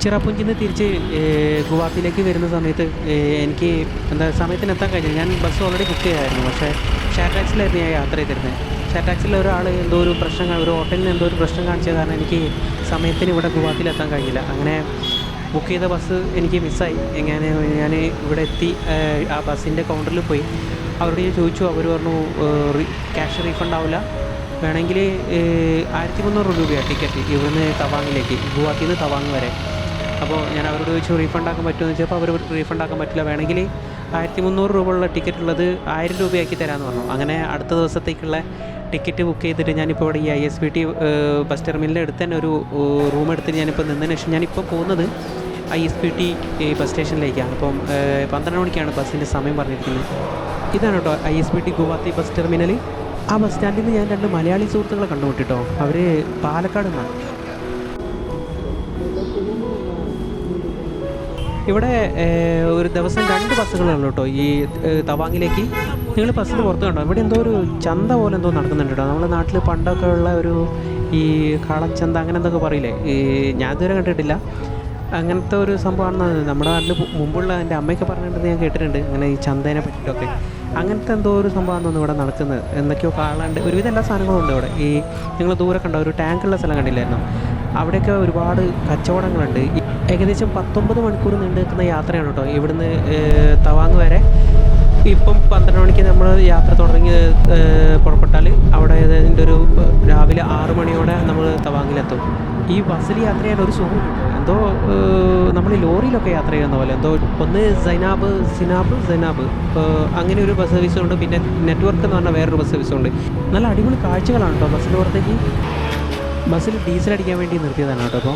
ചിറാപുഞ്ചിയിൽ നിന്ന് തിരിച്ച് ഗുവാഹത്തിയിലേക്ക് വരുന്ന സമയത്ത് എനിക്ക് എന്താ സമയത്തിന് എത്താൻ കഴിഞ്ഞില്ല. ഞാൻ ബസ് ഓൾറെഡി ബുക്ക് ചെയ്തായിരുന്നു. പക്ഷേ ഷെയർ ടാക്സിയിലായിരുന്നു ഞാൻ യാത്ര ചെയ്തിരുന്നത്. ഷെയർ ടാക്സിയിൽ ഒരാൾ എന്തോ ഒരു പ്രശ്നം, ഒരു ഹോട്ടലിൽ എന്തോ ഒരു പ്രശ്നം കാണിച്ചത് കാരണം എനിക്ക് സമയത്തിന് ഇവിടെ ഗുവാഹത്തിയിൽ എത്താൻ കഴിഞ്ഞില്ല. അങ്ങനെ ബുക്ക് ചെയ്ത ബസ് എനിക്ക് മിസ്സായി. എങ്ങനെ ഞാൻ ഇവിടെ എത്തി ആ ബസ്സിൻ്റെ കൗണ്ടറിൽ പോയി അവരോട് ഞാൻ ചോദിച്ചു. അവർ പറഞ്ഞു ക്യാഷ് റീഫണ്ട് ആവില്ല, വേണമെങ്കിൽ 1300 രൂപയാണ് ടിക്കറ്റ് ഇവിടുന്ന് തവാങ്ങിലേക്ക്, ഗുവാഹത്തിയിൽ നിന്ന് തവാങ് വരെ. അപ്പോൾ ഞാൻ അവരോട് ചോദിച്ചു റീഫണ്ട് ആക്കാൻ പറ്റുമെന്ന് വെച്ചപ്പോൾ അവർ റീഫണ്ട് ആക്കാൻ പറ്റില്ല, വേണമെങ്കിൽ 1300 രൂപ ഉള്ള ടിക്കറ്റ് ഉള്ളത് 1000 രൂപയാക്കി തരാമെന്ന് പറഞ്ഞു. അങ്ങനെ അടുത്ത ദിവസത്തേക്കുള്ള ടിക്കറ്റ് ബുക്ക് ചെയ്തിട്ട് ഞാനിപ്പോൾ ഇവിടെ ഈ ISBT ബസ് ടെർമിനലിൻ്റെ അടുത്ത് തന്നെ ഒരു റൂം എടുത്തിട്ട് ഞാനിപ്പോൾ നിന്നതിന് ശേഷം ഞാനിപ്പോൾ പോകുന്നത് ISBT ബസ് സ്റ്റേഷനിലേക്കാണ്. അപ്പം 12 മണിക്കാണ് ബസ്സിൻ്റെ സമയം പറഞ്ഞിരിക്കുന്നത്. ഇതാണ് കേട്ടോ ISBT ഗുവാഹത്തി ബസ് ടെർമിനൽ. ആ ബസ് സ്റ്റാൻഡിൽ നിന്ന് ഞാൻ 2 മലയാളി സുഹൃത്തുക്കളെ കണ്ടുമുട്ടിട്ടോ. അവർ പാലക്കാട് നിന്നാണ്. ഇവിടെ ഒരു ദിവസം 2 ബസ്സുകളുള്ളൂ കേട്ടോ ഈ തവാങ്ങിലേക്ക്. നിങ്ങൾ ബസ്സിൽ പുറത്ത് കണ്ടോ, ഇവിടെ എന്തോ ഒരു ചന്ത പോലെ എന്തോ നടക്കുന്നുണ്ട് കേട്ടോ. നമ്മുടെ നാട്ടിൽ പണ്ടൊക്കെ ഉള്ള ഒരു ഈ കാളച്ചന്ത അങ്ങനെ എന്തൊക്കെ പറയില്ലേ, ഞാൻ ഇതുവരെ കണ്ടിട്ടില്ല. അങ്ങനത്തെ ഒരു സംഭവമാണെന്ന് നമ്മുടെ നാട്ടിൽ മുമ്പുള്ള എൻ്റെ അമ്മയൊക്കെ പറഞ്ഞിട്ട് ഞാൻ കേട്ടിട്ടുണ്ട്, അങ്ങനെ ഈ ചന്തേനെ പറ്റിയിട്ടൊക്കെ. അങ്ങനത്തെ എന്തോ ഒരു സംഭവമാണെന്ന് ഇവിടെ നടക്കുന്നത്. എന്തൊക്കെയോ കാളുണ്ട്, ഒരുവിധം എല്ലാ സാധനങ്ങളും ഉണ്ട് ഇവിടെ. ഈ നിങ്ങൾ ദൂരെ കണ്ടോ ഒരു ടാങ്കുള്ള സ്ഥലം കണ്ടില്ലായിരുന്നു, അവിടെയൊക്കെ ഒരുപാട് കച്ചവടങ്ങളുണ്ട്. ഏകദേശം 19 മണിക്കൂർ നീണ്ടു നിൽക്കുന്ന യാത്രയാണ് കേട്ടോ ഇവിടുന്ന് തവാങ് വരെ. ഇപ്പം 12 മണിക്ക് നമ്മൾ യാത്ര തുടങ്ങി പുറപ്പെട്ടാൽ അവിടെ ഇതിൻ്റെ ഒരു രാവിലെ 6 മണിയോടെ നമ്മൾ തവാങ്ങിലെത്തും. ഈ ബസ്സിൽ യാത്ര ചെയ്യാൻ ഒരു സുഖം കിട്ടും. എന്തോ നമ്മൾ ലോറിയിലൊക്കെ യാത്ര ചെയ്യുന്ന പോലെ എന്തോ. ഒന്ന് സൈനാബ് അങ്ങനെ ഒരു ബസ് സർവീസുണ്ട്. പിന്നെ നെറ്റ്വർക്ക് എന്ന് പറഞ്ഞാൽ വേറൊരു ബസ് സർവീസുണ്ട്. നല്ല അടിപൊളി കാഴ്ചകളാണ് കേട്ടോ ബസ്സിൻ്റെ പുറത്തേക്ക്. ബസ്സിൽ ഡീസൽ അടിക്കാൻ വേണ്ടി നിർത്തിയതാണ് കേട്ടോ.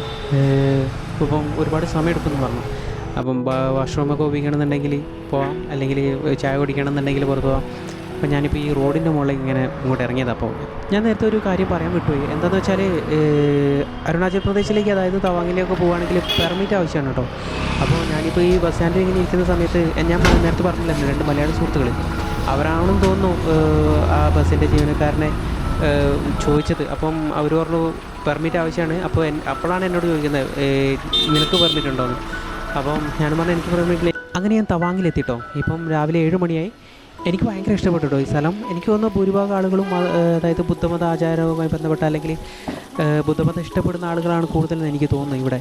അപ്പോൾ ഇപ്പം ഒരുപാട് സമയം എടുക്കുമെന്ന് പറഞ്ഞു. അപ്പം വാഷ്റൂമൊക്കെ ഉപയോഗിക്കണമെന്നുണ്ടെങ്കിൽ പോവാം, അല്ലെങ്കിൽ ചായ കുടിക്കണമെന്നുണ്ടെങ്കിൽ പുറത്ത് പോവാം. അപ്പോൾ ഞാനിപ്പോൾ ഈ റോഡിൻ്റെ മുകളിൽ ഇങ്ങനെ ഇങ്ങോട്ട് ഇറങ്ങിയത്. അപ്പോൾ ഞാൻ നേരത്തെ ഒരു കാര്യം പറയാൻ വിട്ടുപോയി. എന്താണെന്ന് വെച്ചാൽ അരുണാചൽ പ്രദേശിലേക്ക്, അതായത് തവാങ്ങിലേക്ക് പോവുകയാണെങ്കിൽ പെർമിറ്റ് ആവശ്യമാണ് കേട്ടോ. അപ്പോൾ ഞാനിപ്പോൾ ഈ ബസ് സ്റ്റാൻഡിൽ ഇങ്ങനെ ഇരിക്കുന്ന സമയത്ത് ഞാൻ നേരത്തെ പറഞ്ഞില്ലായിരുന്നു 2 മലയാളി സുഹൃത്തുക്കൾ, അവരാണെന്ന് തോന്നുന്നു ആ ബസ്സിൻ്റെ ജീവനക്കാരനെ ചോദിച്ചത്. അപ്പം അവർ പറഞ്ഞു പെർമിറ്റ് ആവശ്യമാണ്. അപ്പോൾ അപ്പോഴാണ് എന്നോട് ചോദിക്കുന്നത് നിനക്ക് പെർമിറ്റ് ഉണ്ടോയെന്ന്. അപ്പം ഞാൻ പറഞ്ഞു എനിക്ക് പെർമിറ്റില്ല. അങ്ങനെ ഞാൻ തവാങ്ങിലെത്തിട്ടോ. ഇപ്പം രാവിലെ 7 മണിയായി. എനിക്ക് ഭയങ്കര ഇഷ്ടപ്പെട്ടു കേട്ടോ ഈ സ്ഥലം. എനിക്ക് തോന്നുന്നു ഭൂരിഭാഗം ആളുകളും അതായത് ബുദ്ധമത ആചാരവുമായി ബന്ധപ്പെട്ട അല്ലെങ്കിൽ ബുദ്ധമതം ഇഷ്ടപ്പെടുന്ന ആളുകളാണ് കൂടുതലെന്ന് എനിക്ക് തോന്നുന്നു ഇവിടെ.